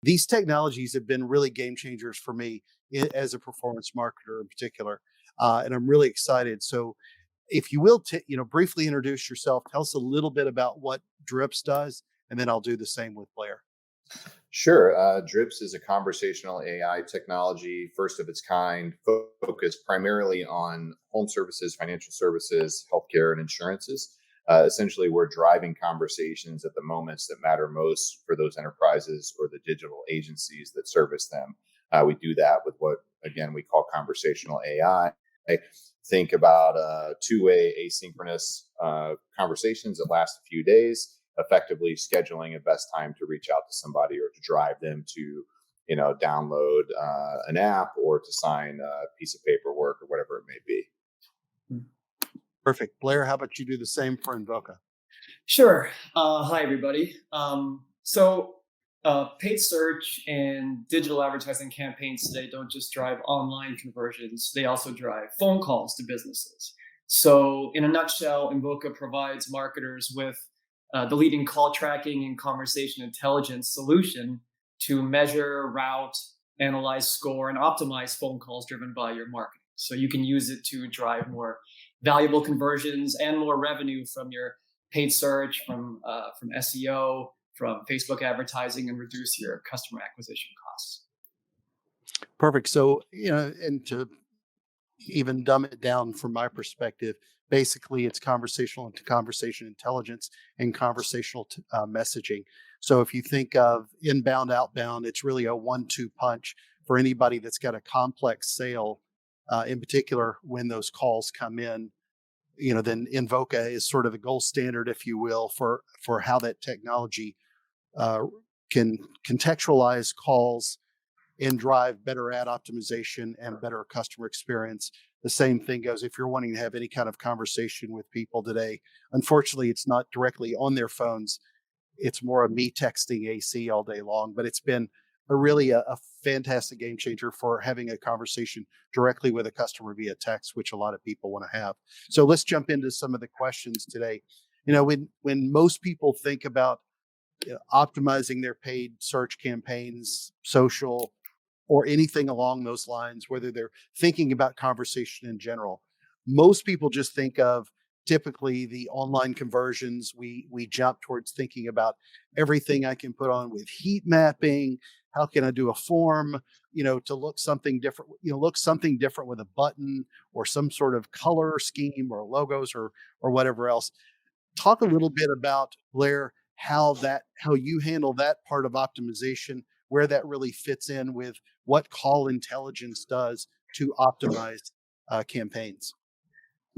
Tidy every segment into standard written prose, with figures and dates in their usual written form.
These technologies have been really game changers for me as a performance marketer in particular, and I'm really excited. So, if you will, briefly introduce yourself. Tell us a little bit about what Drips does, and then I'll do the same with Blair. Sure. Drips is a conversational AI technology, first of its kind, focused primarily on home services, financial services, healthcare, and insurances. Essentially, we're driving conversations at the moments that matter most for those enterprises or the digital agencies that service them. We do that with what, again, we call conversational AI. Think about two-way asynchronous conversations that last a few days, effectively scheduling a best time to reach out to somebody or to drive them to, download an app or to sign a piece of paperwork or whatever it may be. Perfect. Blair, how about you do the same for Invoca? Sure. Hi, everybody. Paid search and digital advertising campaigns today don't just drive online conversions, they also drive phone calls to businesses. So, in a nutshell, Invoca provides marketers with the leading call tracking and conversation intelligence solution to measure, route, analyze, score, and optimize phone calls driven by your marketing. So you can use it to drive more valuable conversions and more revenue from your paid search, from SEO, from Facebook advertising, and reduce your customer acquisition costs. Perfect. So, and to even dumb it down from my perspective, basically it's conversational into conversation intelligence and conversational messaging. So if you think of inbound, outbound, it's really a 1-2 punch for anybody that's got a complex sale. In particular, when those calls come in, then Invoca is sort of the gold standard, if you will, for how that technology can contextualize calls and drive better ad optimization and better customer experience. The same thing goes if you're wanting to have any kind of conversation with people today. Unfortunately, it's not directly on their phones. It's more of me texting AC all day long, but it's been a fantastic game changer for having a conversation directly with a customer via text, which a lot of people want to have. So let's jump into some of the questions today. When most people think about optimizing their paid search campaigns, social, or anything along those lines, whether they're thinking about conversation in general, most people just think of typically the online conversions. We jump towards thinking about everything I can put on with heat mapping. How can I do a form, to look something different, with a button or some sort of color scheme or logos or whatever else. Talk a little bit about, Blair, how you handle that part of optimization, where that really fits in with what call intelligence does to optimize campaigns.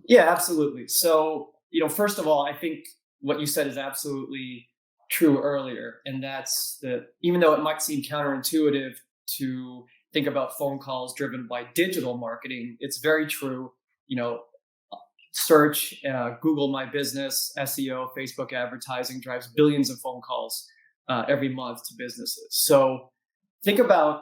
Yeah, absolutely. So, first of all, I think what you said is absolutely true earlier. And that's that even though it might seem counterintuitive to think about phone calls driven by digital marketing, it's very true. Search, Google My Business, SEO, Facebook advertising drives billions of phone calls every month to businesses. So think about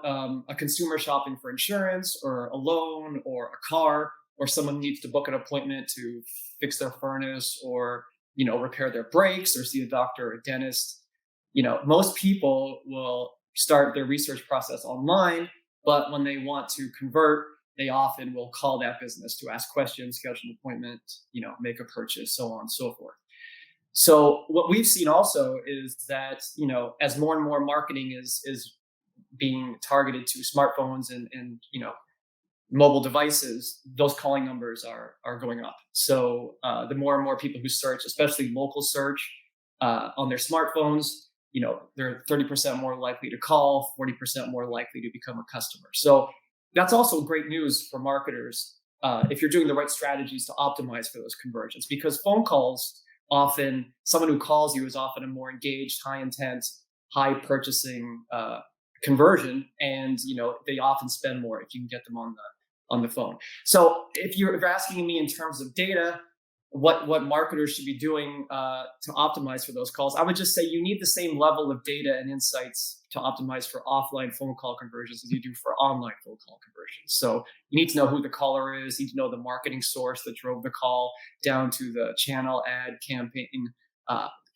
a consumer shopping for insurance or a loan or a car, or someone needs to book an appointment to fix their furnace or, repair their brakes or see a doctor or a dentist. Most people will start their research process online, but when they want to convert, they often will call that business to ask questions, schedule an appointment, make a purchase, so on and so forth. So what we've seen also is that, as more and more marketing is being targeted to smartphones and mobile devices, those calling numbers are going up. So the more and more people who search, especially local search on their smartphones, they're 30% more likely to call, 40% more likely to become a customer. So that's also great news for marketers if you're doing the right strategies to optimize for those conversions, because phone calls, often someone who calls you is often a more engaged, high intent, high purchasing conversion, and they often spend more if you can get them on the phone. So if you're asking me in terms of data, what marketers should be doing to optimize for those calls, I would just say you need the same level of data and insights to optimize for offline phone call conversions as you do for online phone call conversions. So you need to know who the caller is, you need to know the marketing source that drove the call, down to the channel, ad, campaign,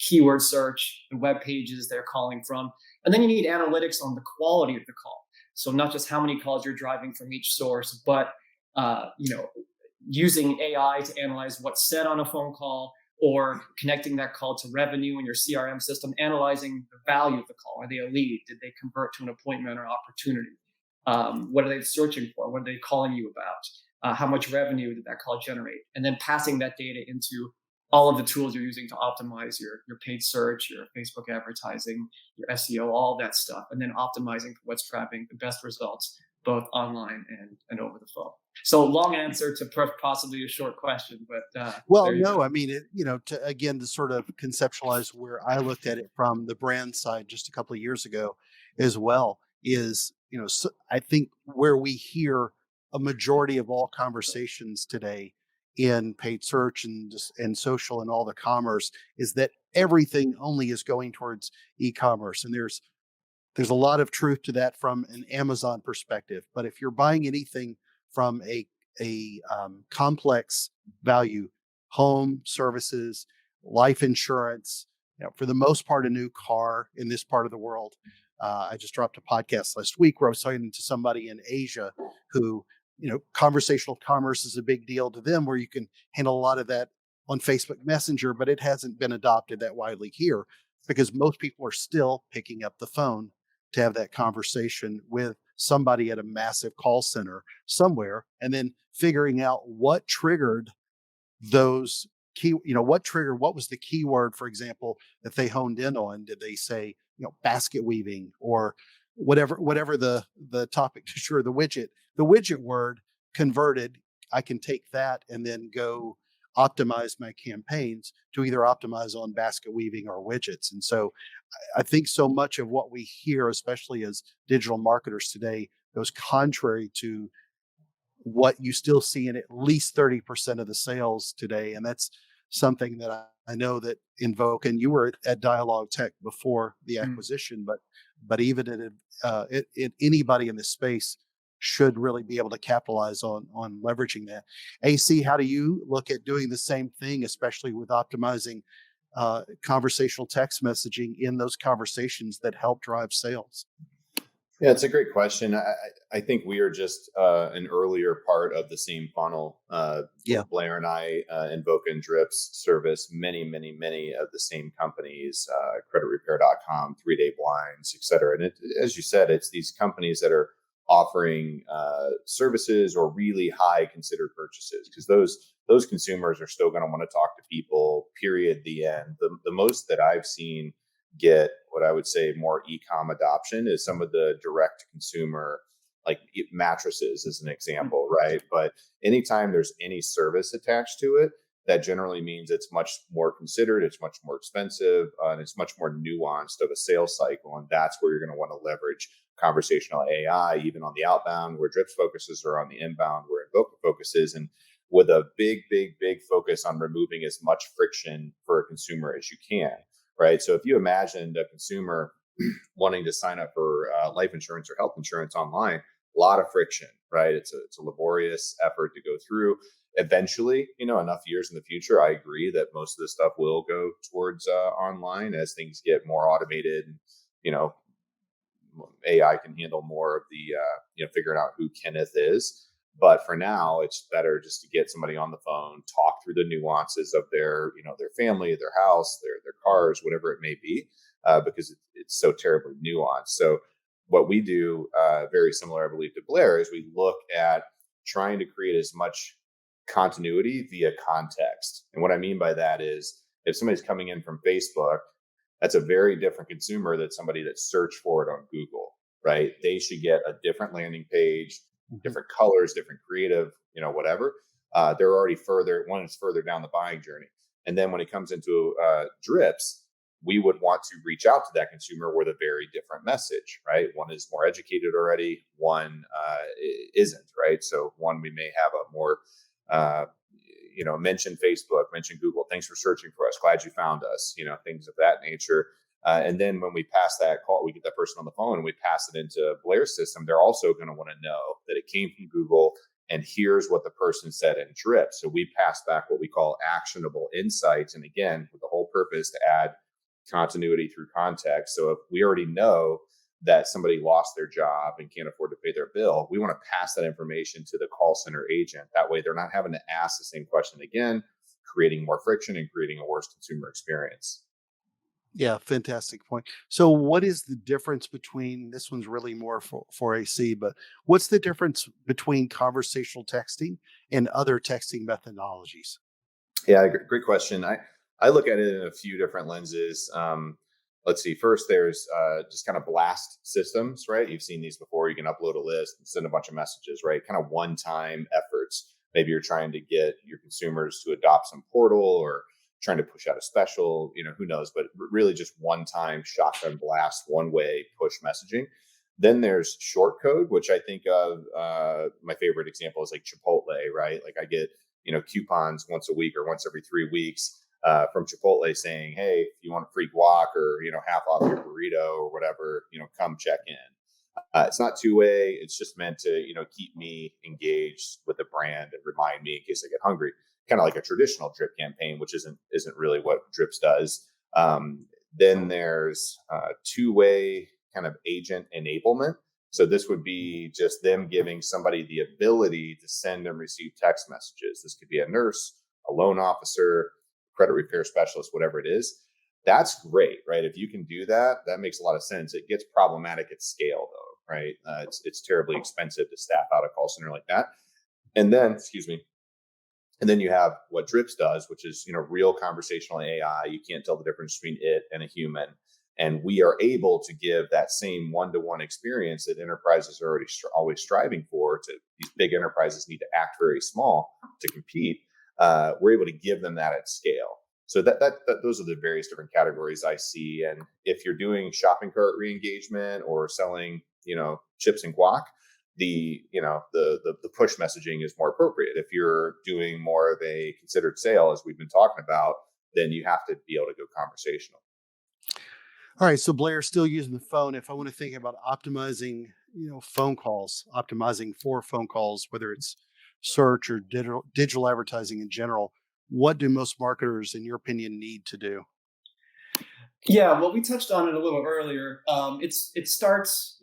keyword search, the web pages they're calling from. And then you need analytics on the quality of the call. So not just how many calls you're driving from each source, but using AI to analyze what's said on a phone call, or connecting that call to revenue in your CRM system, analyzing the value of the call. Are they a lead? Did they convert to an appointment or opportunity? What are they searching for? What are they calling you about? How much revenue did that call generate? And then passing that data into all of the tools you're using to optimize your paid search, your Facebook advertising, your SEO, all that stuff, and then optimizing for what's driving the best results, both online and over the phone. So long answer to possibly a short question, but Well, there you no, go. I mean, to sort of conceptualize where I looked at it from the brand side just a couple of years ago as well is, I think where we hear a majority of all conversations today in paid search and social and all the commerce is that everything only is going towards e-commerce. And there's a lot of truth to that from an Amazon perspective. But if you're buying anything from a complex value, home services, life insurance, for the most part, a new car in this part of the world. I just dropped a podcast last week where I was talking to somebody in Asia who, conversational commerce is a big deal to them, where you can handle a lot of that on Facebook Messenger, but it hasn't been adopted that widely here because most people are still picking up the phone to have that conversation with somebody at a massive call center somewhere, and then figuring out what triggered those what was the keyword, for example, that they honed in on. Did they say, basket weaving or whatever the topic, sure, the widget word converted. I can take that and then go optimize my campaigns to either optimize on basket weaving or widgets. And so I think so much of what we hear, especially as digital marketers today, goes contrary to what you still see in at least 30% of the sales today. And that's something that I know that Invoke, and you were at Dialogue Tech before the Mm. acquisition, but even anybody in this space should really be able to capitalize on leveraging that. AC, how do you look at doing the same thing, especially with optimizing conversational text messaging in those conversations that help drive sales? Yeah, it's a great question. I think we are just an earlier part of the same funnel. Yeah. Blair and I Invoke and Drips service many, many, many of the same companies, creditrepair.com, 3-Day Blinds, et cetera. And as you said, it's these companies that are offering services or really high considered purchases, because those consumers are still going to want to talk to people, period, the end. The most that I've seen get what I would say more e-com adoption is some of the direct consumer, like mattresses as an example, right? But anytime there's any service attached to it, that generally means it's much more considered, it's much more expensive, and it's much more nuanced of a sales cycle. And that's where you're going to want to leverage conversational AI, even on the outbound, where Drips focuses, or on the inbound, where Invoke focuses, and with a big, big, big focus on removing as much friction for a consumer as you can. Right. So if you imagined a consumer wanting to sign up for life insurance or health insurance online, a lot of friction, right? It's a laborious effort to go through. Eventually, enough years in the future, I agree that most of this stuff will go towards online as things get more automated. And, AI can handle more of the, figuring out who Kenneth is. But for now, it's better just to get somebody on the phone, talk through the nuances of their family, their house, their cars, whatever it may be, because it's so terribly nuanced. So what we do, very similar, I believe, to Blair, is we look at trying to create as much continuity via context. And what I mean by that is, if somebody's coming in from Facebook, that's a very different consumer than somebody that searched for it on Google, right? They should get a different landing page, different colors, different creative, whatever. They're already one is further down the buying journey. And then when it comes into Drips, we would want to reach out to that consumer with a very different message, right? One is more educated already, one isn't, right? So one, we may have a more, mention Facebook, mention Google, thanks for searching for us, glad you found us, things of that nature. And then when we pass that call, we get that person on the phone and we pass it into Blair's system, they're also going to want to know that it came from Google and here's what the person said in Drip. So we pass back what we call actionable insights. And again, with the whole purpose to add continuity through context. So if we already know that somebody lost their job and can't afford to pay their bill, we want to pass that information to the call center agent. That way they're not having to ask the same question again, creating more friction and creating a worse consumer experience. Yeah, fantastic point. So, what is the difference between this one's really more for AC, but what's the difference between conversational texting and other texting methodologies? Yeah, great question. I look at it in a few different lenses. Let's see. First, there's just kind of blast systems, right? You've seen these before. You can upload a list and send a bunch of messages, right? Kind of one-time efforts. Maybe you're trying to get your consumers to adopt some portal or trying to push out a special, who knows, but really just one-time shotgun blast, one-way push messaging. Then there's short code, which I think of, my favorite example is like Chipotle, right? Like I get, coupons once a week or once every 3 weeks from Chipotle saying, hey, if you want a free guac or, half off your burrito or whatever, come check in. It's not two-way. It's just meant to, keep me engaged with the brand and remind me in case I get hungry. Kind of like a traditional drip campaign, which isn't really what Drips does. Then there's two-way kind of agent enablement. So this would be just them giving somebody the ability to send and receive text messages. This could be a nurse, a loan officer, credit repair specialist, whatever it is. That's great, right? If you can do that, that makes a lot of sense. It gets problematic at scale, though, right? It's terribly expensive to staff out a call center like that. And then, excuse me, and then you have what Drips does, which is real conversational AI. You can't tell the difference between it and a human. And we are able to give that same one-to-one experience that enterprises are already always striving for. These big enterprises need to act very small to compete. We're able to give them that at scale. So that those are the various different categories I see. And if you're doing shopping cart re-engagement or selling, chips and guac, the push messaging is more appropriate. If you're doing more of a considered sale, as we've been talking about, then you have to be able to go conversational. All right, so Blair's still using the phone. If I want to think about optimizing, phone calls, optimizing for phone calls, whether it's search or digital advertising in general, what do most marketers, in your opinion, need to do? Yeah, well, we touched on it a little earlier. It starts,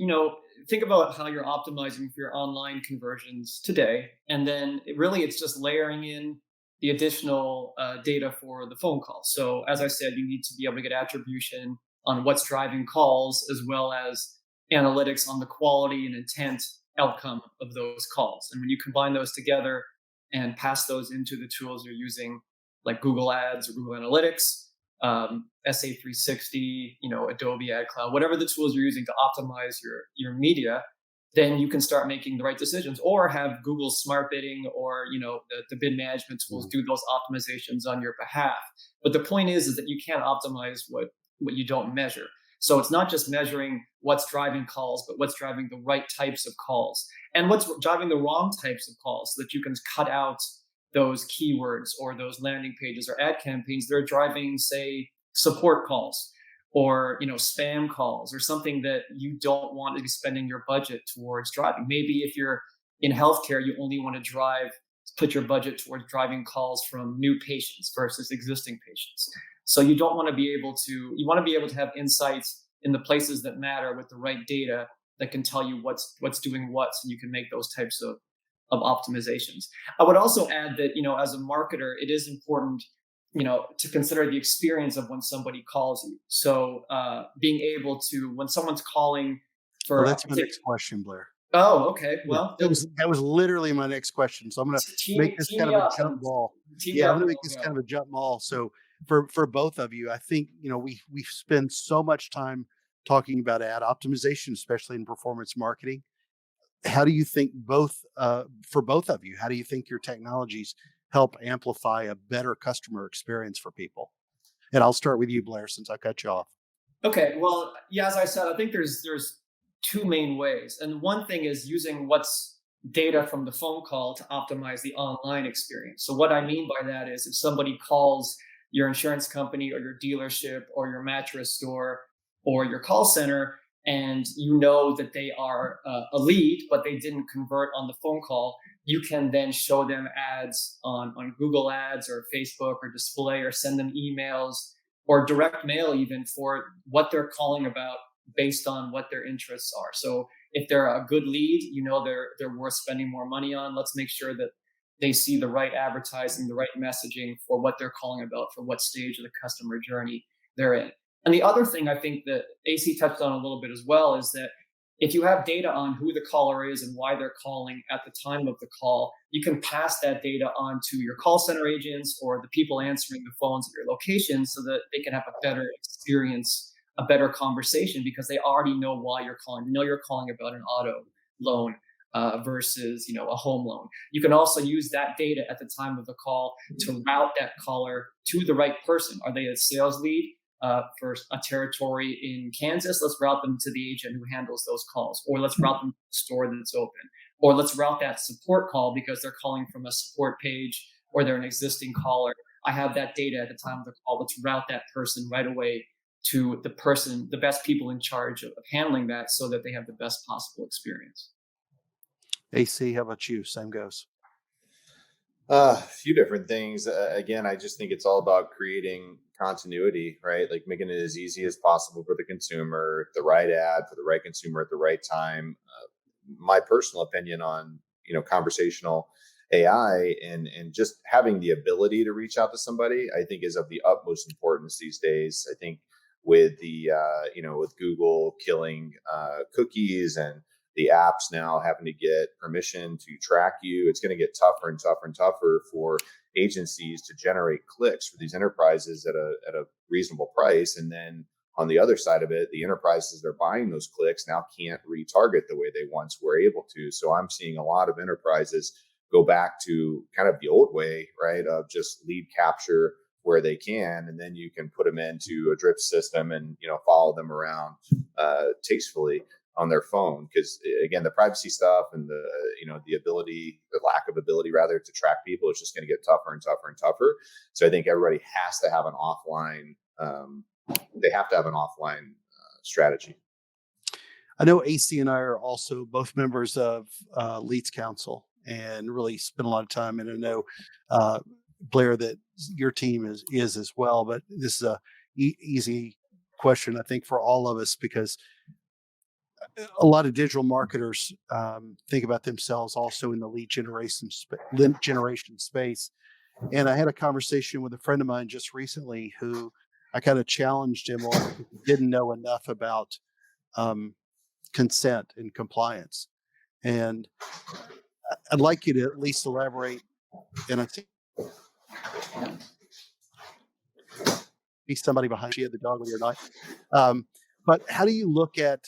think about how you're optimizing for your online conversions today, and then it's just layering in the additional data for the phone call. So as I said, you need to be able to get attribution on what's driving calls, as well as analytics on the quality and intent outcome of those calls. And when you combine those together and pass those into the tools you're using, like Google Ads or Google Analytics, SA360, Adobe Ad Cloud, whatever the tools you're using to optimize your media, then you can start making the right decisions, or have Google Smart Bidding or the bid management tools do those optimizations on your behalf. But the point is that you can't optimize what you don't measure. So it's not just measuring what's driving calls, but what's driving the right types of calls and what's driving the wrong types of calls, so that you can cut out those keywords or those landing pages or ad campaigns that are driving, say, support calls or spam calls or something that you don't want to be spending your budget towards driving. Maybe if you're in healthcare, you only want to put your budget towards driving calls from new patients versus existing patients. So you don't want to be able to, you want to be able to have insights in the places that matter with the right data that can tell you what's doing what, so you can make those types of optimizations. I would also add that, as a marketer, it is important, to consider the experience of when somebody calls you. So being able to, when someone's calling for Well, that's my next question, Blair. Oh, okay. Yeah, Well, that was literally my next question. So I'm going to make this team kind me of a up jump and ball. team me Yeah, I'm up going to and make we'll this go. kind of a jump ball. So for both of you, I think we spend so much time talking about ad optimization, especially in performance marketing. How do you think for both of you? How do you think your technologies help amplify a better customer experience for people? And I'll start with you, Blair, since I cut you off. Okay. Well, yeah, as I said, I think there's two main ways. And one thing is using what's data from the phone call to optimize the online experience. So what I mean by that is, if somebody calls your insurance company or your dealership or your mattress store or your call center, and you know that they are a lead, but they didn't convert on the phone call, you can then show them ads on Google Ads or Facebook or display, or send them emails or direct mail even for what they're calling about based on what their interests are. So if they're a good lead, they're worth spending more money on. Let's make sure that they see the right advertising, the right messaging for what they're calling about, for what stage of the customer journey they're in. And the other thing I think that AC touched on a little bit as well is that if you have data on who the caller is and why they're calling at the time of the call, you can pass that data on to your call center agents or the people answering the phones at your location so that they can have a better experience, a better conversation, because they already know why you're calling. They know you're calling about an auto loan versus a home loan. You can also use that data at the time of the call to route that caller to the right person. Are they a sales lead for a territory in Kansas? Let's route them to the agent who handles those calls, or let's route them to the store that's open, or let's route that support call because they're calling from a support page or they're an existing caller. I have that data at the time of the call. Let's route that person right away to the best people in charge of handling that so that they have the best possible experience. AC, how about you? Same goes. A few different things. Again, I just think it's all about creating continuity, right? Like making it as easy as possible for the consumer, the right ad for the right consumer at the right time. My personal opinion on conversational AI and just having the ability to reach out to somebody, I think is of the utmost importance these days. I think with the with Google killing cookies and the apps now having to get permission to track you, it's going to get tougher and tougher and tougher for agencies to generate clicks for these enterprises at a reasonable price. And then on the other side of it, the enterprises that are buying those clicks now can't retarget the way they once were able to. So I'm seeing a lot of enterprises go back to kind of the old way, right, of just lead capture where they can, and then you can put them into a drip system and follow them around tastefully on their phone, because again, the privacy stuff and the lack of ability rather to track people is just going to get tougher and tougher and tougher. So I think everybody has to have an offline. They have to have an offline strategy. I know AC and I are also both members of Leads Council and really spend a lot of time. And I know Blair that your team is as well. But this is a easy question, I think, for all of us, because a lot of digital marketers think about themselves also in the lead generation space. And I had a conversation with a friend of mine just recently who I kind of challenged him on because he didn't know enough about consent and compliance. And I'd like you to at least elaborate. And I think be somebody behind you, the dog with your knife. But how do you look at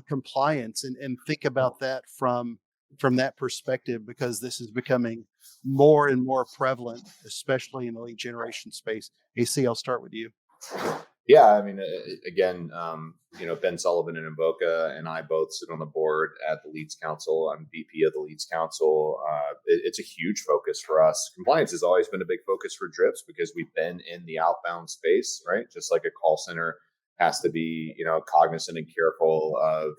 compliance and think about that from that perspective? Because this is becoming more and more prevalent, especially in the lead generation space. AC, I'll start with you. Yeah, I mean, again, Ben Sullivan and Invoca and I both sit on the board at the Leads Council. I'm VP of the Leads Council. It's a huge focus for us. Compliance has always been a big focus for Drips because we've been in the outbound space, right? Just like a call center has to be, cognizant and careful of,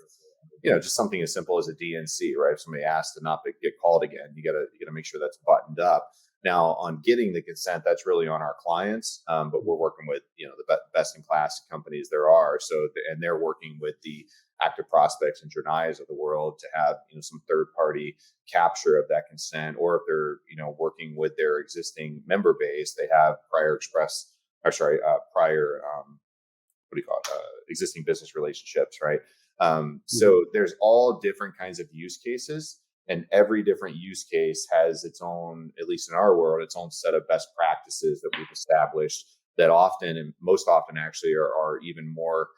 just something as simple as a DNC, right? If somebody asks to not get called again, you gotta make sure that's buttoned up. Now, on getting the consent, that's really on our clients, but we're working with the best in class companies there are. So, and they're working with the active prospects and Journeys of the world to have some third party capture of that consent, or if they're working with their existing member base, they have existing business relationships, right? So there's all different kinds of use cases. And every different use case has its own, at least in our world, its own set of best practices that we've established that often, and most often actually, are even more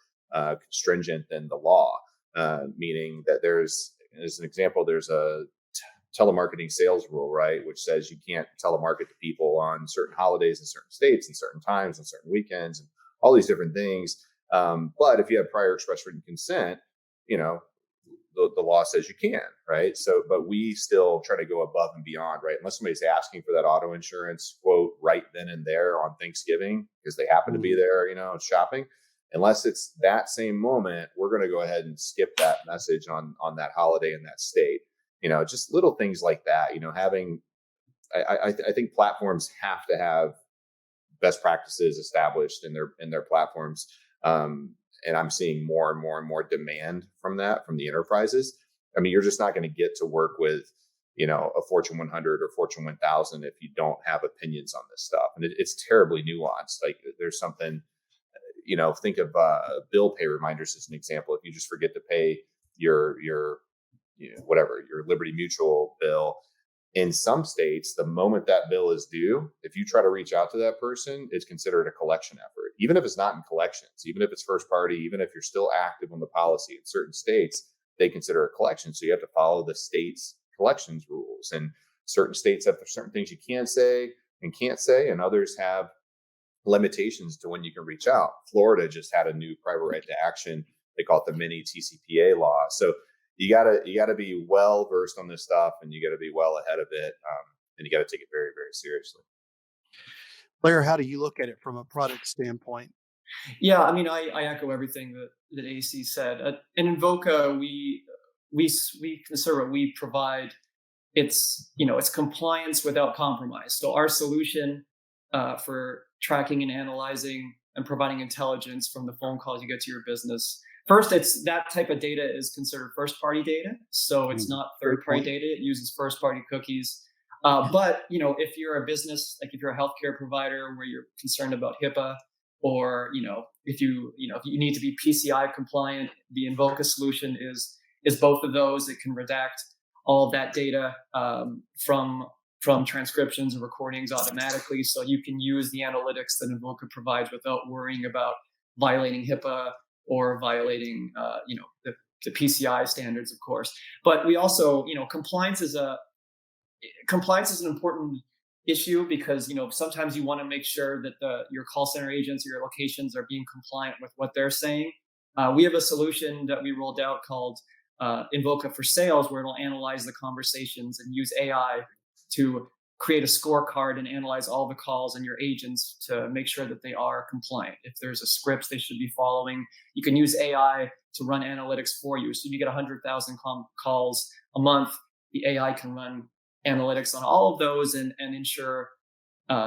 stringent than the law. Meaning that there's, as an example, there's a telemarketing sales rule, right, which says you can't telemarket to people on certain holidays in certain states and certain times and certain weekends and all these different things. But if you have prior express written consent, the law says you can, right? So, but we still try to go above and beyond, right? Unless somebody's asking for that auto insurance quote right then and there on Thanksgiving because they happen to be there, shopping. Unless it's that same moment, we're going to go ahead and skip that message on that holiday in that state. Just little things like that. I think platforms have to have best practices established in their platforms. And I'm seeing more and more and more demand from the enterprises. I mean, you're just not going to get to work with, a Fortune 100 or Fortune 1000 if you don't have opinions on this stuff. And it's terribly nuanced. Like there's something, think of bill pay reminders as an example. If you just forget to pay your whatever, your Liberty Mutual bill, in some states, the moment that bill is due, if you try to reach out to that person, it's considered a collection effort, even if it's not in collections, even if it's first party, even if you're still active on the policy. In certain states, they consider a collection. So you have to follow the state's collections rules. And certain states have certain things you can say and can't say, and others have limitations to when you can reach out. Florida just had a new private right to action. They call it the mini TCPA law. So you gotta be well versed on this stuff, and you gotta be well ahead of it, and you gotta take it very, very seriously. Blair, how do you look at it from a product standpoint? Yeah, I mean, I echo everything that AC said. In Invoca, we consider what we provide. It's compliance without compromise. So our solution for tracking and analyzing and providing intelligence from the phone calls you get to your business. First, it's that type of data is considered first-party data, so it's not third-party data. It uses first-party cookies. But if you're a business, like if you're a healthcare provider where you're concerned about HIPAA, or if you need to be PCI compliant, the Invoca solution is both of those. It can redact all of that data from transcriptions and recordings automatically, so you can use the analytics that Invoca provides without worrying about violating HIPAA or violating the PCI standards, of course. But we also, compliance is an important issue, because sometimes you want to make sure that your call center agents or your locations are being compliant with what they're saying. We have a solution that we rolled out called Invoca for Sales, where it'll analyze the conversations and use AI to create a scorecard and analyze all the calls and your agents to make sure that they are compliant. If there's a script they should be following, you can use AI to run analytics for you. So if you get 100,000 calls a month, the AI can run analytics on all of those and ensure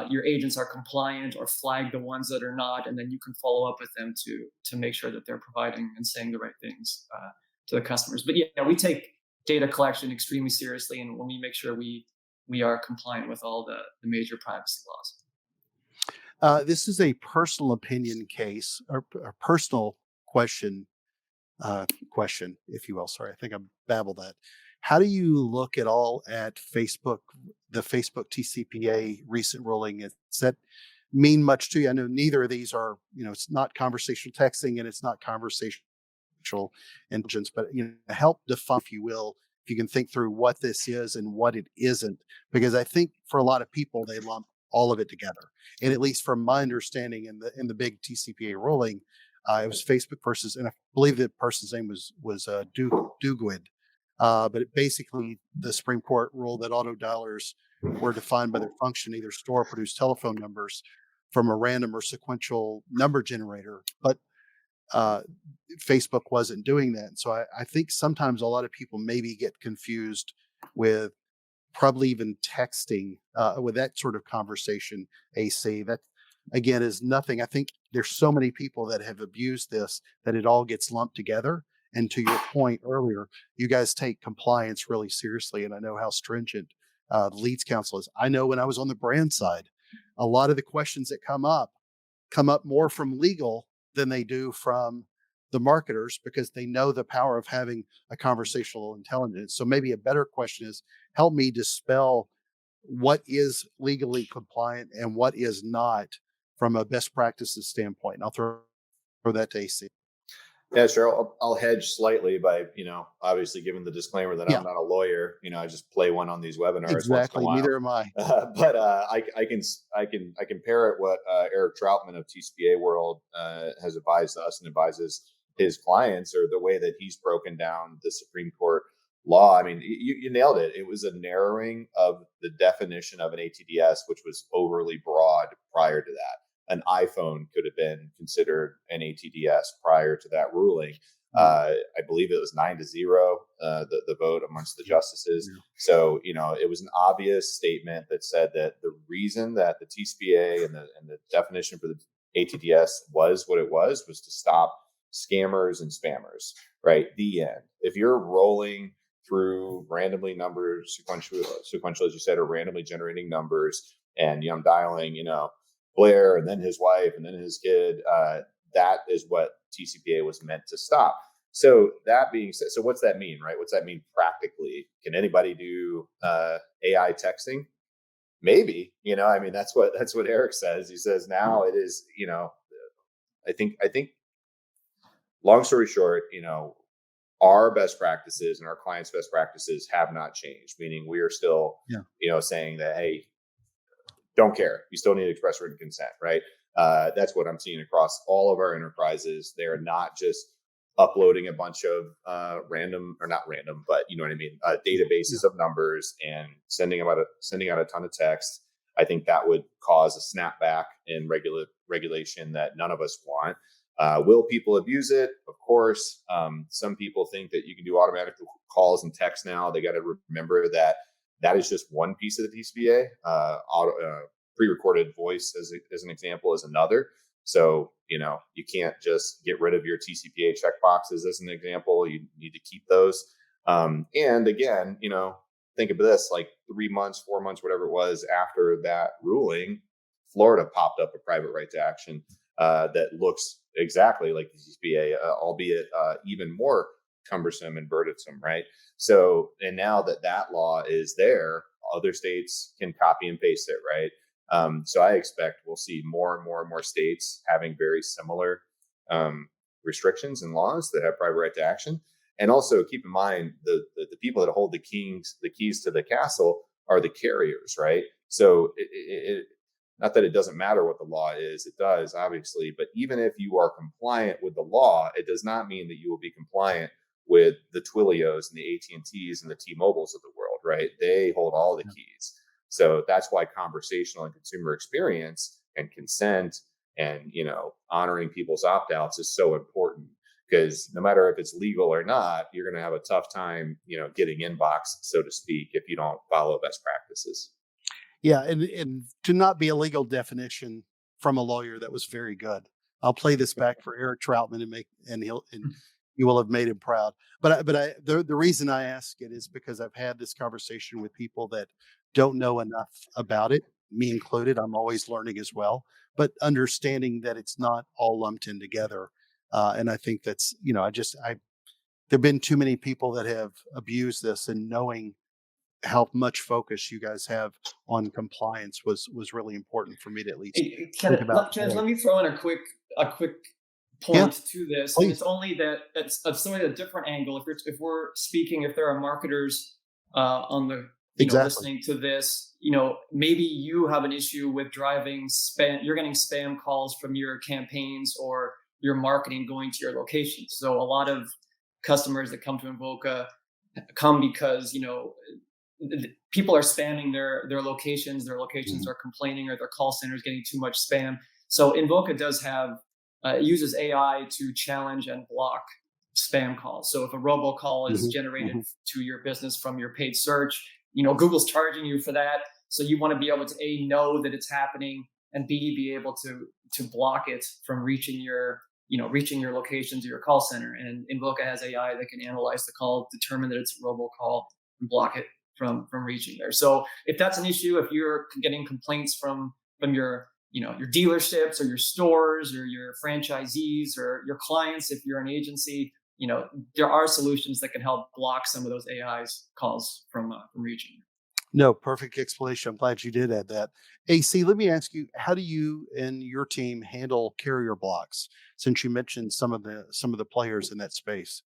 your agents are compliant or flag the ones that are not, and then you can follow up with them to make sure that they're providing and saying the right things to the customers. But yeah, we take data collection extremely seriously, and when we make sure we are compliant with all the major privacy laws. This is a personal opinion case, or a personal question, if you will. Sorry, I think I babbled that. How do you look at Facebook, the Facebook TCPA recent ruling? Does that mean much to you? I know neither of these are, it's not conversational texting and it's not conversational intelligence, but help define, if you will, if you can think through what this is and what it isn't, because I think for a lot of people they lump all of it together. And at least from my understanding in the big TCPA ruling, it was Facebook versus, and I believe the person's name was Dugwid. But basically, the Supreme Court ruled that auto dialers were defined by their function, either store or produce telephone numbers from a random or sequential number generator. But Facebook wasn't doing that. And so I think sometimes a lot of people maybe get confused with probably even texting with that sort of conversation. AC, that again is nothing. I think there's so many people that have abused this that it all gets lumped together. And to your point earlier, you guys take compliance really seriously, and I know how stringent the Leads Council is. I know when I was on the brand side, a lot of the questions that come up more from legal than they do from the marketers, because they know the power of having a conversational intelligence. So maybe a better question is, help me dispel what is legally compliant and what is not from a best practices standpoint. And I'll throw that to AC. Yeah, sure. I'll hedge slightly by, obviously giving the disclaimer that I'm not a lawyer. I just play one on these webinars. Exactly. Once in a while. Neither am I. But I can parrot what Eric Troutman of TCPA World has advised us and advises his clients, or the way that he's broken down the Supreme Court law. I mean, you nailed it. It was a narrowing of the definition of an ATDS, which was overly broad prior to that. An iPhone could have been considered an ATDS prior to that ruling. I believe it was 9-0, the vote amongst the justices. Yeah. So, it was an obvious statement that said that the reason that the TCPA and the definition for the ATDS was what it was to stop scammers and spammers, right? The end. If you're rolling through randomly numbers, sequential, as you said, or randomly generating numbers, and I'm dialing, Blair and then his wife and then his kid, that is what TCPA was meant to stop. So that being said, so what's that mean, right? What's that mean practically? Can anybody do AI texting? Maybe, that's what Eric says. He says now it is, I think long story short, our best practices and our clients' best practices have not changed, meaning we are still, saying that, hey, don't care. You still need express written consent, right? That's what I'm seeing across all of our enterprises. They're not just uploading a bunch of random, or not random, but you know what I mean, databases of numbers and sending out a ton of text. I think that would cause a snapback in regulation that none of us want. Will people abuse it? Of course. Some people think that you can do automatic calls and text now. They got to remember that is just one piece of the TCPA. Pre-recorded voice, as an example, is another. So, you can't just get rid of your TCPA checkboxes as an example. You need to keep those. And again, think of this, like 3 months, 4 months, whatever it was after that ruling, Florida popped up a private right to action that looks exactly like the TCPA, albeit even more cumbersome and burdensome, right? So, and now that law is there, other states can copy and paste it, right? So I expect we'll see more and more states having very similar restrictions and laws that have private right to action. And also keep in mind the people that hold the keys to the castle are the carriers, right? So it not that it doesn't matter what the law is, it does, obviously, but even if you are compliant with the law, it does not mean that you will be compliant with the Twilios and the AT&Ts and the T-Mobiles of the world, right? They hold all the keys. So that's why conversational and consumer experience and consent and, honoring people's opt-outs is so important, because no matter if it's legal or not, you're going to have a tough time, getting inbox, so to speak, if you don't follow best practices. Yeah, and to not be a legal definition from a lawyer, that was very good. I'll play this back for Eric Troutman and you will have made him proud. The reason I ask it is because I've had this conversation with people that don't know enough about it, me included. I'm always learning as well, but understanding that it's not all lumped in together. And I think that's, there've been too many people that have abused this, and knowing how much focus you guys have on compliance was really important for me to at least think about. Kenneth, let me throw in a quick Yeah, point to this, and please. it's only that it's only a different angle. If there are marketers on the Exactly. listening to this, maybe you have an issue with driving spam. You're getting spam calls from your campaigns or your marketing going to your locations. So a lot of customers that come to Invoca come because people are spamming their locations. Their locations are complaining, or their call center is getting too much spam. So Invoca does have uses AI to challenge and block spam calls. So if a robocall is generated to your business from your paid search, Google's charging you for that. So you want to be able to A, know that it's happening, and B, be able to block it from reaching your locations or your call center. And Invoca has AI that can analyze the call, determine that it's a robocall, and block it from reaching there. So if that's an issue, if you're getting complaints from your your dealerships or your stores or your franchisees or your clients, if you're an agency, there are solutions that can help block some of those AI's calls from reaching you. No, perfect explanation. I'm glad you did add that. AC, let me ask you, how do you and your team handle carrier blocks? Since you mentioned some of the players in that space,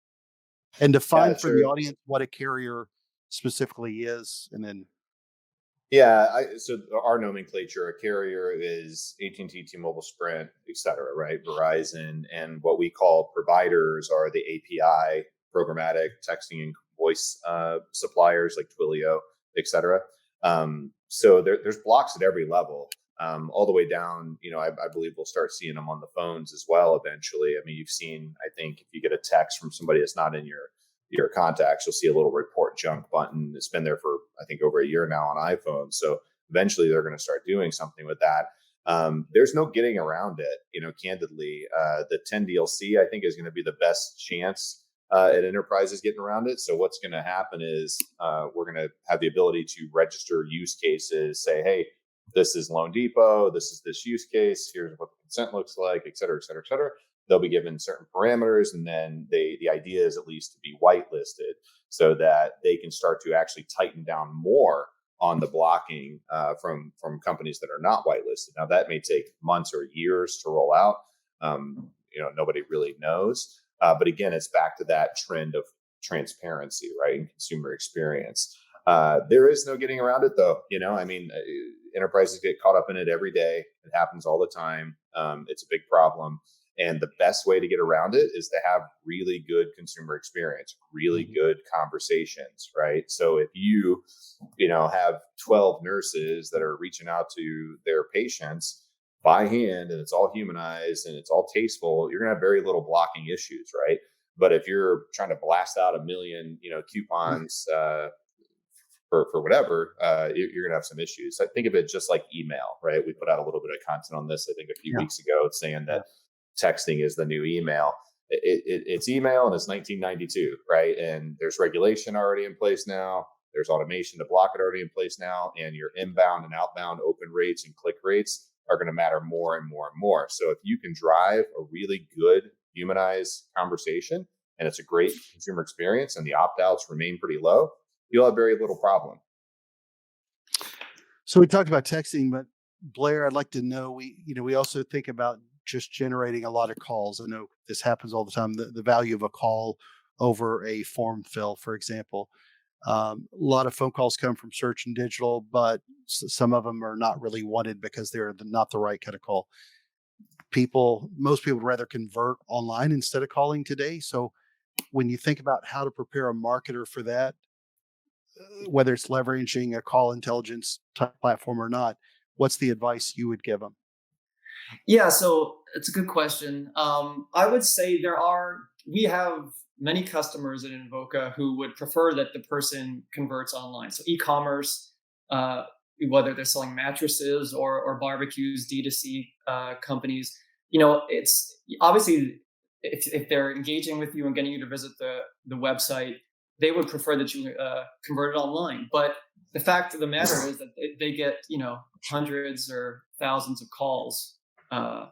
and define Yeah, for the sure. audience what a carrier specifically is, and then Yeah, so our nomenclature, a carrier is AT&T, T-Mobile, Sprint, et cetera, right? Verizon, and what we call providers are the API, programmatic texting and voice suppliers like Twilio, et cetera. So there's blocks at every level. all the way down. I believe we'll start seeing them on the phones as well eventually. I mean, you've seen, I think, if you get a text from somebody that's not in your contacts, you'll see a little report junk button. It's been there for, I think, over a year now on iPhone. So eventually they're going to start doing something with that. There's no getting around it, candidly. The 10 DLC, I think, is going to be the best chance at enterprises getting around it. So what's going to happen is we're going to have the ability to register use cases, say, hey, this is Loan Depot, this is this use case, here's what the consent looks like, et cetera, et cetera, et cetera. They'll be given certain parameters, and then the idea is at least to be whitelisted so that they can start to actually tighten down more on the blocking from companies that are not whitelisted. Now that may take months or years to roll out. Nobody really knows. But again, it's back to that trend of transparency, right, and consumer experience. There is no getting around it, though. Enterprises get caught up in it every day. It happens all the time. It's a big problem. And the best way to get around it is to have really good consumer experience, really good conversations, right? So if you have 12 nurses that are reaching out to their patients by hand, and it's all humanized and it's all tasteful, you're going to have very little blocking issues, right? But if you're trying to blast out a million, coupons for whatever, you're going to have some issues. So I think of it just like email, right? We put out a little bit of content on this, I think, a few weeks ago, saying that texting is the new email. It's email, and it's 1992, right? And there's regulation already in place now. There's automation to block it already in place now. And your inbound and outbound open rates and click rates are going to matter more and more and more. So if you can drive a really good humanized conversation and it's a great consumer experience and the opt-outs remain pretty low, you'll have very little problem. So we talked about texting, but Blair, I'd like to know, we also think about just generating a lot of calls. I know this happens all the time. The value of a call over a form fill, for example. A lot of phone calls come from search and digital, but some of them are not really wanted because they're not the right kind of call. Most people would rather convert online instead of calling today. So when you think about how to prepare a marketer for that, whether it's leveraging a call intelligence type platform or not, what's the advice you would give them? Yeah, so it's a good question. I would say we have many customers at Invoca who would prefer that the person converts online. So e-commerce, whether they're selling mattresses or barbecues, D2C companies, it's obviously if they're engaging with you and getting you to visit the website, they would prefer that you convert it online. But the fact of the matter is that they get hundreds or thousands of calls a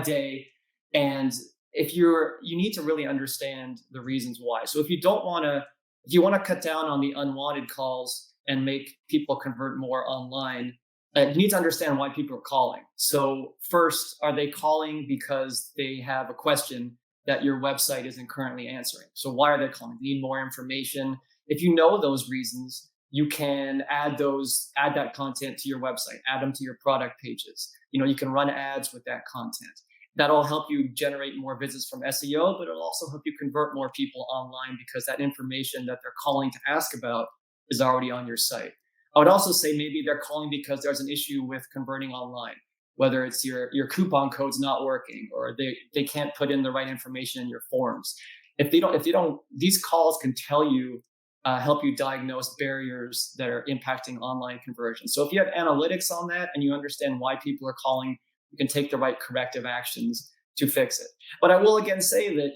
day, and if you need to really understand the reasons why. So if you want to cut down on the unwanted calls and make people convert more online, you need to understand why people are calling. So first, are they calling because they have a question that your website isn't currently answering? So why are they calling? They need more information. If you know those reasons, you can add that content to your website, add them to your product pages. You can run ads with that content. That'll help you generate more visits from SEO, but it'll also help you convert more people online because that information that they're calling to ask about is already on your site. I would also say maybe they're calling because there's an issue with converting online, whether it's your coupon code's not working or they can't put in the right information in your forms. If they don't, these calls can help you diagnose barriers that are impacting online conversion. So if you have analytics on that and you understand why people are calling, you can take the right corrective actions to fix it. But I will again say that,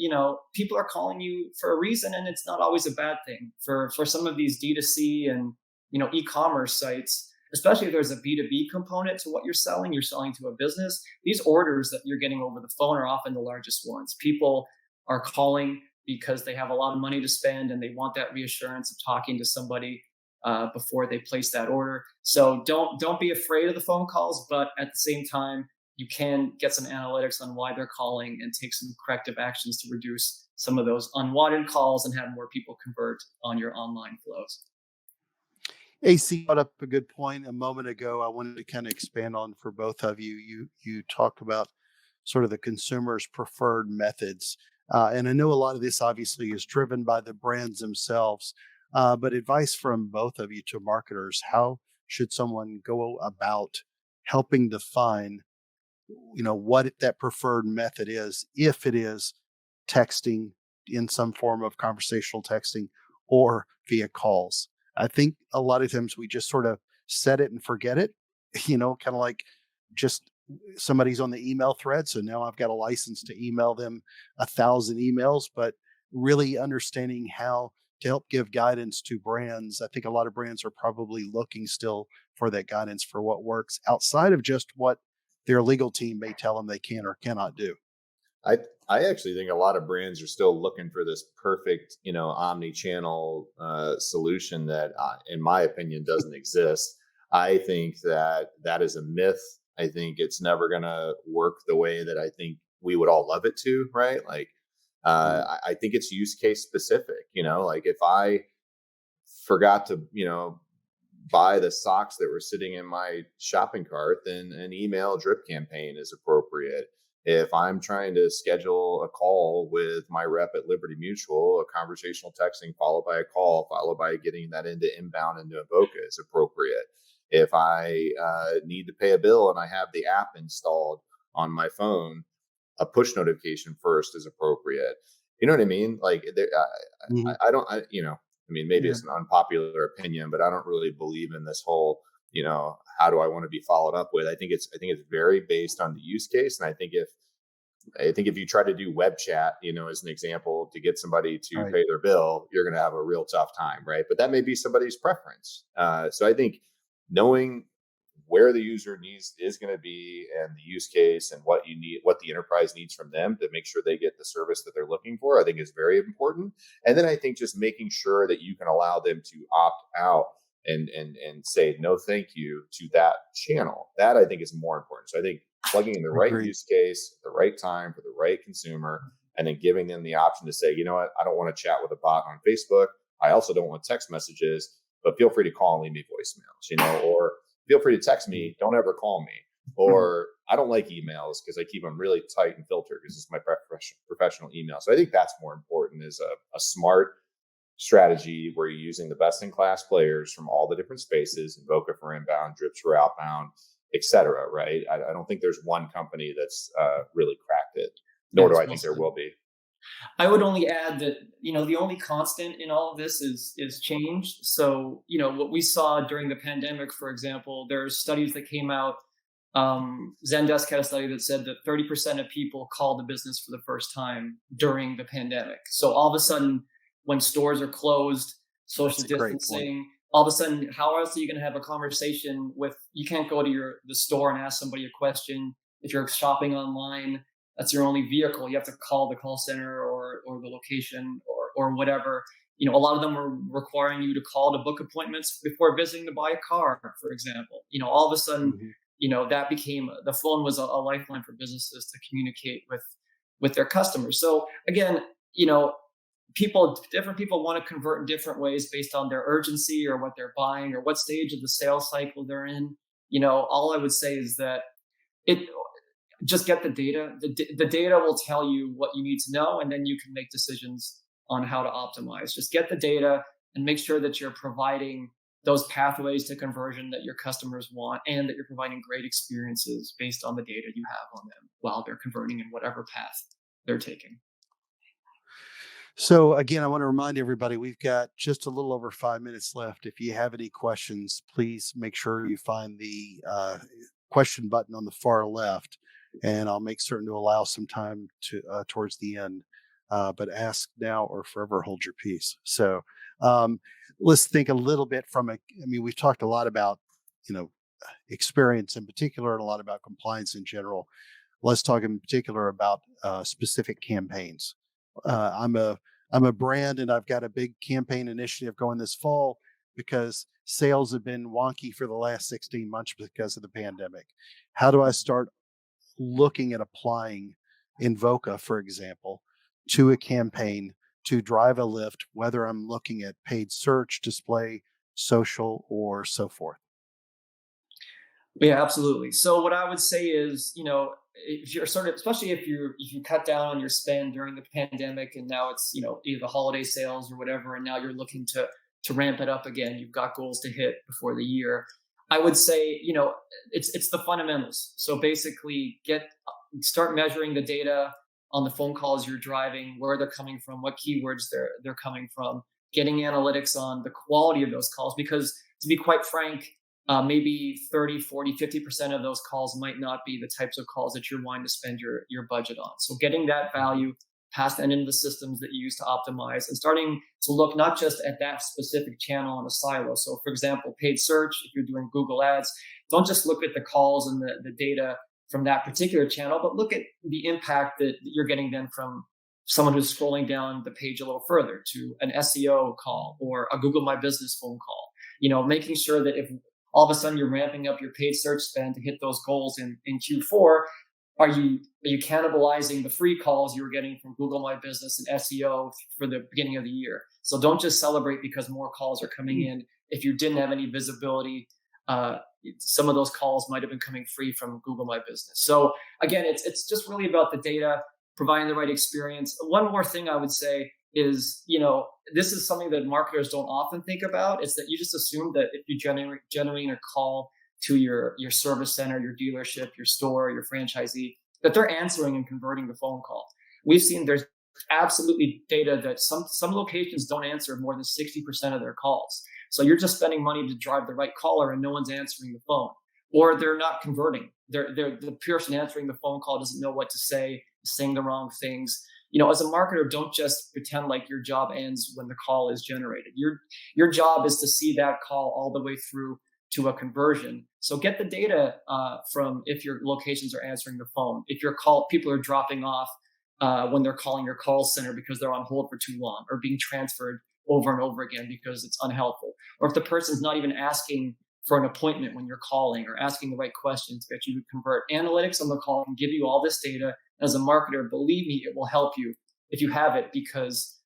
people are calling you for a reason, and it's not always a bad thing. For some of these D2C and, e-commerce sites, especially if there's a B2B component to what you're selling to a business, these orders that you're getting over the phone are often the largest ones. People are calling because they have a lot of money to spend and they want that reassurance of talking to somebody before they place that order. So don't be afraid of the phone calls, but at the same time, you can get some analytics on why they're calling and take some corrective actions to reduce some of those unwanted calls and have more people convert on your online flows. AC brought up a good point a moment ago. I wanted to kind of expand on for both of you. You talked about sort of the consumer's preferred methods. And I know a lot of this obviously is driven by the brands themselves, but advice from both of you to marketers: how should someone go about helping define, what that preferred method is, if it is texting in some form of conversational texting or via calls. I think a lot of times we just sort of set it and forget it, kind of like just somebody's on the email thread. So now I've got a license to email them 1,000 emails, but really understanding how to help give guidance to brands. I think a lot of brands are probably looking still for that guidance for what works outside of just what their legal team may tell them they can or cannot do. I I actually think a lot of brands are still looking for this perfect, omni-channel solution that, in my opinion, doesn't exist. I think that that is a myth. I think it's never going to work the way that I think we would all love it to, right? Like, Mm. I think it's use case specific. Like if I forgot to, buy the socks that were sitting in my shopping cart, then an email drip campaign is appropriate. If I'm trying to schedule a call with my rep at Liberty Mutual, a conversational texting followed by a call, followed by getting that into inbound into Avoca is appropriate. If I need to pay a bill and I have the app installed on my phone, a push notification first is appropriate. You know what I mean? Like, Mhm. I don't, I mean, maybe Yeah, it's an unpopular opinion, but I don't really believe in this whole, how do I want to be followed up with? I think it's very based on the use case. And I think if you try to do web chat, as an example, to get somebody to right. pay their bill, you're going to have a real tough time, right? But that may be somebody's preference. So I think knowing where the user needs is going to be and the use case and what you need, what the enterprise needs from them to make sure they get the service that they're looking for, I think is very important. And then I think just making sure that you can allow them to opt out and say no thank you to that channel. That I think is more important. So I think plugging in the right Agreed. use case at the right time for the right consumer, and then giving them the option to say, you know what, I don't want to chat with a bot on Facebook. I also don't want text messages, but feel free to call and leave me voicemails, or feel free to text me. Don't ever call me. Or I don't like emails because I keep them really tight and filtered because it's my professional email. So I think that's more important, is a smart strategy where you're using the best in class players from all the different spaces, Invoca for inbound, Drips for outbound, et cetera. Right. I don't think there's one company that's really cracked it, nor do Yes, I well think there said. will be. I would only add that the only constant in all of this is change. So what we saw during the pandemic, for example, there's studies that came out. Zendesk had a study that said that 30% of people called the business for the first time during the pandemic. So all of a sudden, when stores are closed, That's social a great point. distancing, all of a sudden, how else are you going to have a conversation with? You can't go to the store and ask somebody a question. If you're shopping online, that's your only vehicle. You have to call the call center or the location or whatever. A lot of them are requiring you to call to book appointments before visiting to buy a car, for example. All of a sudden, Mhm. that became the phone was a lifeline for businesses to communicate with their customers. So again, different people want to convert in different ways based on their urgency or what they're buying or what stage of the sales cycle they're in. All I would say is that it just get the data. The data will tell you what you need to know, and then you can make decisions on how to optimize. Just get the data and make sure that you're providing those pathways to conversion that your customers want, and that you're providing great experiences based on the data you have on them while they're converting in whatever path they're taking. So again, I want to remind everybody we've got just a little over 5 minutes left. If you have any questions, please make sure you find the question button on the far left, and I'll make certain to allow some time to towards the end. But ask now or forever hold your peace. So um, let's think a little bit from a. I mean, we've talked a lot about you know experience in particular, and a lot about compliance in general. Let's talk in particular about specific campaigns. Uh, I'm a I'm a brand, and I've got a big campaign initiative going this fall because sales have been wonky for the last 16 months because of the pandemic. How do I start looking at applying Invoca, for example, to a campaign to drive a lift, whether I'm looking at paid search, display, social, or so forth? Yeah, absolutely. So what I would say is, if you're sort of, especially if you cut down on your spend during the pandemic, and now it's either the holiday sales or whatever, and now you're looking to ramp it up again. You've got goals to hit before the year. I would say, it's the fundamentals. So basically, start measuring the data on the phone calls you're driving, where they're coming from, what keywords they're coming from, getting analytics on the quality of those calls. Because to be quite frank, maybe 30, 40, 50% of those calls might not be the types of calls that you're wanting to spend your budget on. So getting that value passed and into the systems that you use to optimize, and starting to look not just at that specific channel in a silo. So for example, paid search, if you're doing Google ads, don't just look at the calls and the data from that particular channel, but look at the impact that you're getting then from someone who's scrolling down the page a little further to an SEO call or a Google My Business phone call. Making sure that if all of a sudden you're ramping up your paid search spend to hit those goals in Q4, are you cannibalizing the free calls you were getting from Google My Business and SEO for the beginning of the year? So don't just celebrate because more calls are coming in. If you didn't have any visibility, some of those calls might have been coming free from Google My Business. So again, it's just really about the data, providing the right experience. One more thing I would say is, this is something that marketers don't often think about. It's that you just assume that if you generate a call to your service center, your dealership, your store, your franchisee, that they're answering and converting the phone call. We've seen there's absolutely data that some locations don't answer more than 60% of their calls. So you're just spending money to drive the right caller and no one's answering the phone, or they're not converting. The person answering the phone call doesn't know what to say, saying the wrong things. As a marketer, don't just pretend like your job ends when the call is generated. Your job is to see that call all the way through to a conversion. So get the data from if your locations are answering the phone, if people are dropping off when they're calling your call center because they're on hold for too long, or being transferred over and over again because it's unhelpful, or if the person's not even asking for an appointment when you're calling or asking the right questions that you convert. Analytics on the call can give you all this data. As a marketer, believe me, it will help you if you have it, because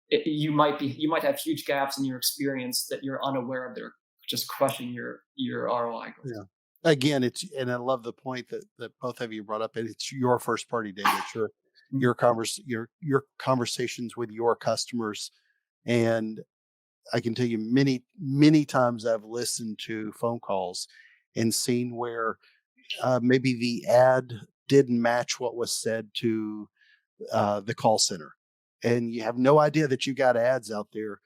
you might have huge gaps in your experience that you're unaware of. They're just crushing your ROI. Yeah. Again, and I love the point that both of you brought up. And it's your first party data. It's your conversations with your customers. And I can tell you many, many times I've listened to phone calls and seen where maybe the ad didn't match what was said to the call center. And you have no idea that you got ads out there,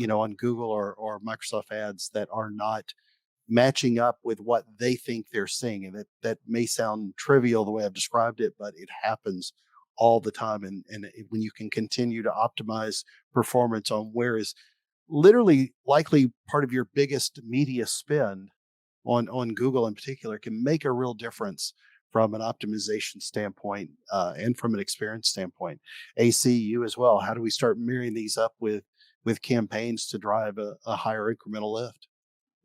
on Google or Microsoft ads that are not matching up with what they think they're seeing. And that may sound trivial the way I've described it, but it happens all the time. And when you can continue to optimize performance on where is literally likely part of your biggest media spend on Google in particular, can make a real difference from an optimization standpoint and from an experience standpoint. AC, you as well. How do we start mirroring these up with campaigns to drive a higher incremental lift?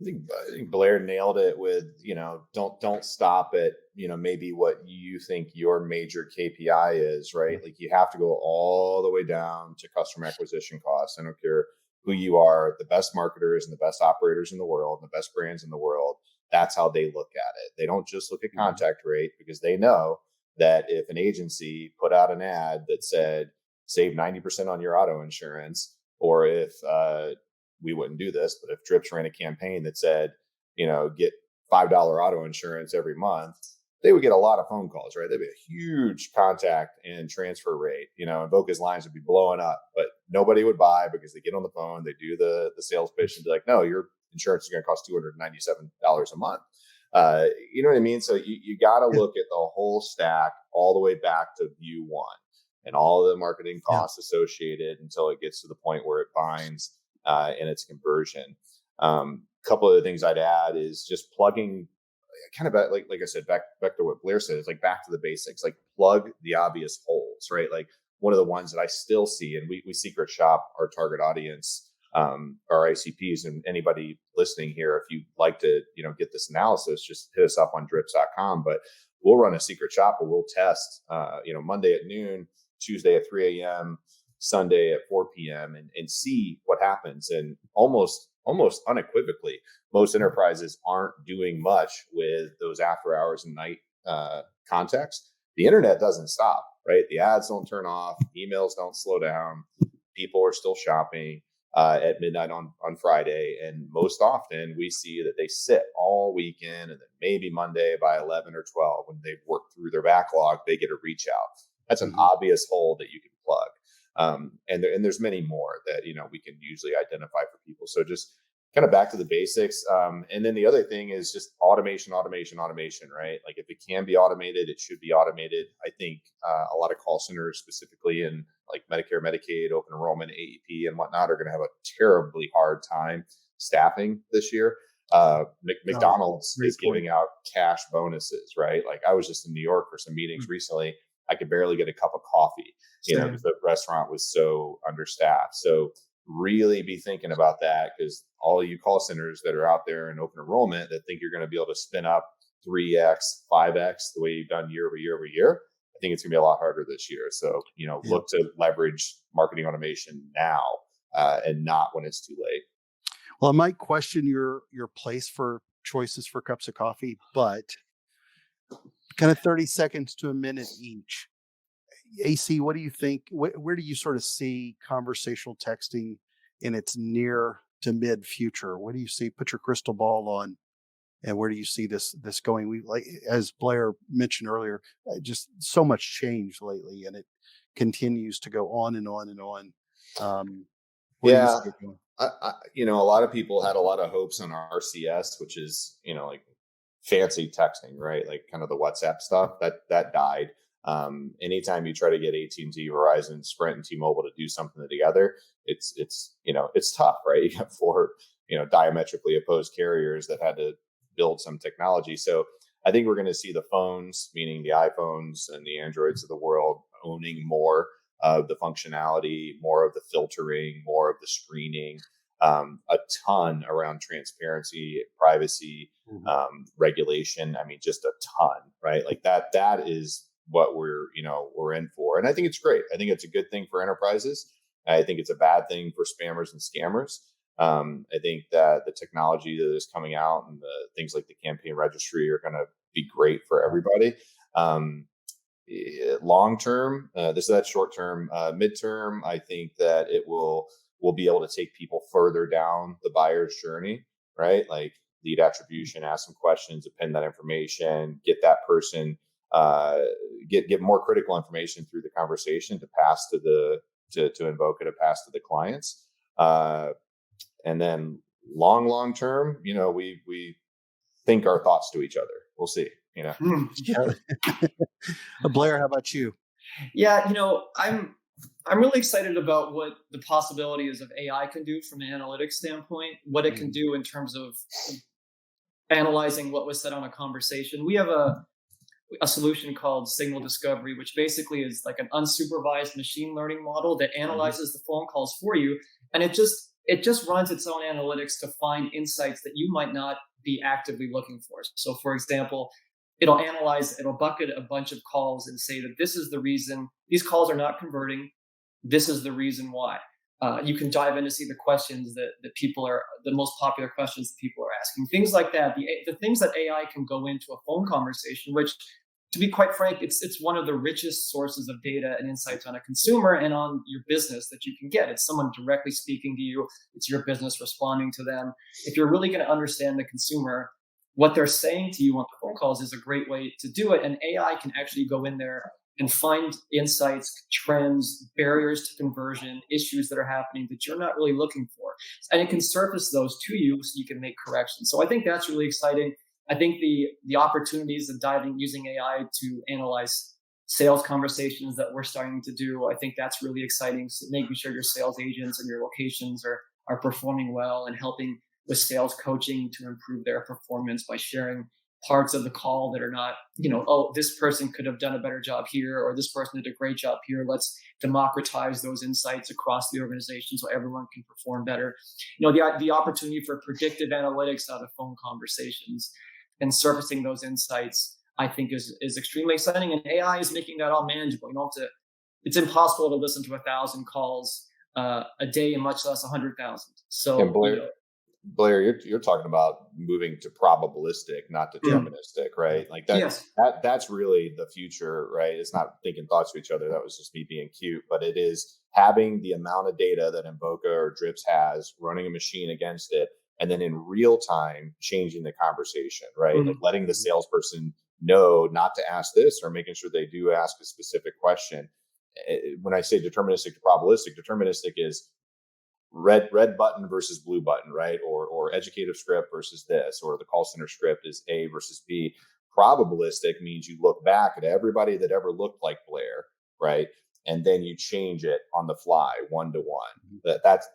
I think Blair nailed it with, don't stop at, maybe what you think your major KPI is, right? Like you have to go all the way down to customer acquisition costs. I don't care who you are, the best marketers and the best operators in the world, and the best brands in the world. That's how they look at it. They don't just look at contact rate, because they know that if an agency put out an ad that said, save 90% on your auto insurance, or if, we wouldn't do this, but if Drips ran a campaign that said, get $5 auto insurance every month, they would get a lot of phone calls, right? There'd be a huge contact and transfer rate, and Voca's lines would be blowing up, but nobody would buy because they get on the phone, they do the sales pitch and be like, no, your insurance is going to cost $297 a month. You know what I mean? So you got to look at the whole stack all the way back to view one and all the marketing costs associated until it gets to the point where it binds in its conversion. Couple of the things I'd add is just plugging, kind of like I said, back to what Blair said, it's like back to the basics, like plug the obvious holes, right? Like one of the ones that I still see, and we secret shop our target audience, our ICPs, and anybody listening here, if you'd like to, get this analysis, just hit us up on drips.com. But we'll run a secret shop where we'll test, Monday at noon, Tuesday at 3 a.m., Sunday at 4 p.m. and see what happens. And almost unequivocally, most enterprises aren't doing much with those after hours and night contacts. The internet doesn't stop, right? The ads don't turn off, emails don't slow down, people are still shopping. at midnight on Friday. And most often we see that they sit all weekend, and then maybe Monday by 11 or 12, when they've worked through their backlog, they get a reach out. That's an obvious hole that you can plug. And there's many more that, we can usually identify for people. So just kind of back to the basics. And then the other thing is just automation, right? Like if it can be automated, it should be automated. I think a lot of call centers, specifically in like Medicare, Medicaid, open enrollment, AEP and whatnot, are going to have a terribly hard time staffing this year. McDonald's is giving out cash bonuses, right? Like I was just in New York for some meetings recently. I could barely get a cup of coffee, because the restaurant was so understaffed. So really be thinking about that, because all of you call centers that are out there in open enrollment that think you're going to be able to spin up 3x, 5x the way you've done year over year over year, I think it's going to be a lot harder this year. So, look to leverage marketing automation now and not when it's too late. Well, I might question your place for choices for cups of coffee, but kind of 30 seconds to a minute each. AC, what do you think? Where do you sort of see conversational texting in its near to mid future? What do you see? Put your crystal ball on, and where do you see this going? We, like as Blair mentioned earlier, just so much change lately, and it continues to go on and on and on. Where do you see it going? A lot of people had a lot of hopes on RCS, which is like fancy texting, right? Like kind of the WhatsApp stuff that died. Anytime you try to get AT&T, Verizon, Sprint, and T-Mobile to do something together, it's tough, right? You have four diametrically opposed carriers that had to build some technology. So I think we're going to see the phones, meaning the iPhones and the Androids of the world, owning more of the functionality, more of the filtering, more of the screening, a ton around transparency, privacy, regulation. I mean, just a ton, right? Like that is what we're in for. And I think it's great. I think it's a good thing for enterprises. I think it's a bad thing for spammers and scammers. I think that the technology that is coming out and the things like the campaign registry are going to be great for everybody. Long term, this is that short term. Midterm, I think that it will be able to take people further down the buyer's journey, right? Like lead attribution, ask some questions, append that information, get that person, get more critical information through the conversation to pass to invoke it, to pass to the clients. And then long term, we think our thoughts to each other. We'll see. Yeah. Blair, how about you? Yeah, I'm really excited about what the possibilities of AI can do from an analytics standpoint, what it can do in terms of analyzing what was said on a conversation. We have a solution called Signal Discovery, which basically is like an unsupervised machine learning model that analyzes the phone calls for you. And it just runs its own analytics to find insights that you might not be actively looking for. So for example, it'll bucket a bunch of calls and say that this is the reason these calls are not converting. This is the reason why. You can dive in to see the questions that people are, the most popular questions that people are asking, things like that. The things that AI can go into a phone conversation, which, to be quite frank, it's one of the richest sources of data and insights on a consumer and on your business that you can get. It's someone directly speaking to you. It's your business responding to them. If you're really going to understand the consumer, what they're saying to you on the phone calls is a great way to do it. And AI can actually go in there and find insights, trends, barriers to conversion, issues that are happening that you're not really looking for. And it can surface those to you so you can make corrections. So I think that's really exciting. I think the opportunities of using AI to analyze sales conversations that we're starting to do, I think that's really exciting. So making sure your sales agents and your locations are performing well and helping with sales coaching to improve their performance by sharing parts of the call that are not, this person could have done a better job here, or this person did a great job here. Let's democratize those insights across the organization so everyone can perform better. The opportunity for predictive analytics out of phone conversations and surfacing those insights, I think is extremely exciting. And AI is making that all manageable. It's impossible to listen to 1,000 calls a day, and much less 100,000. So, and Blair, you're talking about moving to probabilistic, not Mm. deterministic, right? Like Yes. that's really the future, right? It's not thinking thoughts to each other. That was just me being cute, but it is having the amount of data that Invoca or Drips has, running a machine against it, and then in real time changing the conversation, right? Like Mhm. letting the salesperson know not to ask this or making sure they do ask a specific question. When I say deterministic to probabilistic, deterministic is red button versus blue button, right? Or educative script versus this, or the call center script is A versus B. Probabilistic means you look back at everybody that ever looked like Blair, right? And then you change it on the fly, one to one. Mhm. That's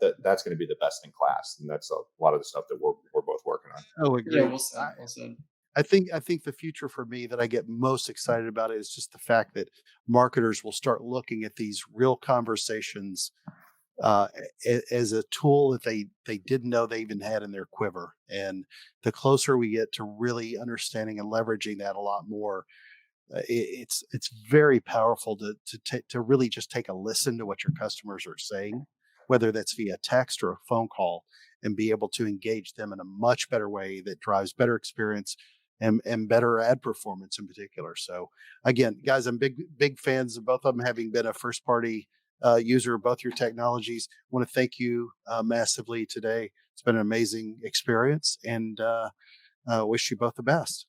going to be the best in class, and that's a lot of the stuff that we're both working on. Oh, Yeah. agreed. Well said. Well said. I think the future for me that I get most excited about is just the fact that marketers will start looking at these real conversations as a tool that they didn't know they even had in their quiver. And the closer we get to really understanding and leveraging that a lot more, it's very powerful to really just take a listen to what your customers are saying, whether that's via text or a phone call, and be able to engage them in a much better way that drives better experience and better ad performance in particular. So again, guys, I'm big fans of both of them, having been a first party user of both your technologies. I want to thank you massively today. It's been an amazing experience, and wish you both the best.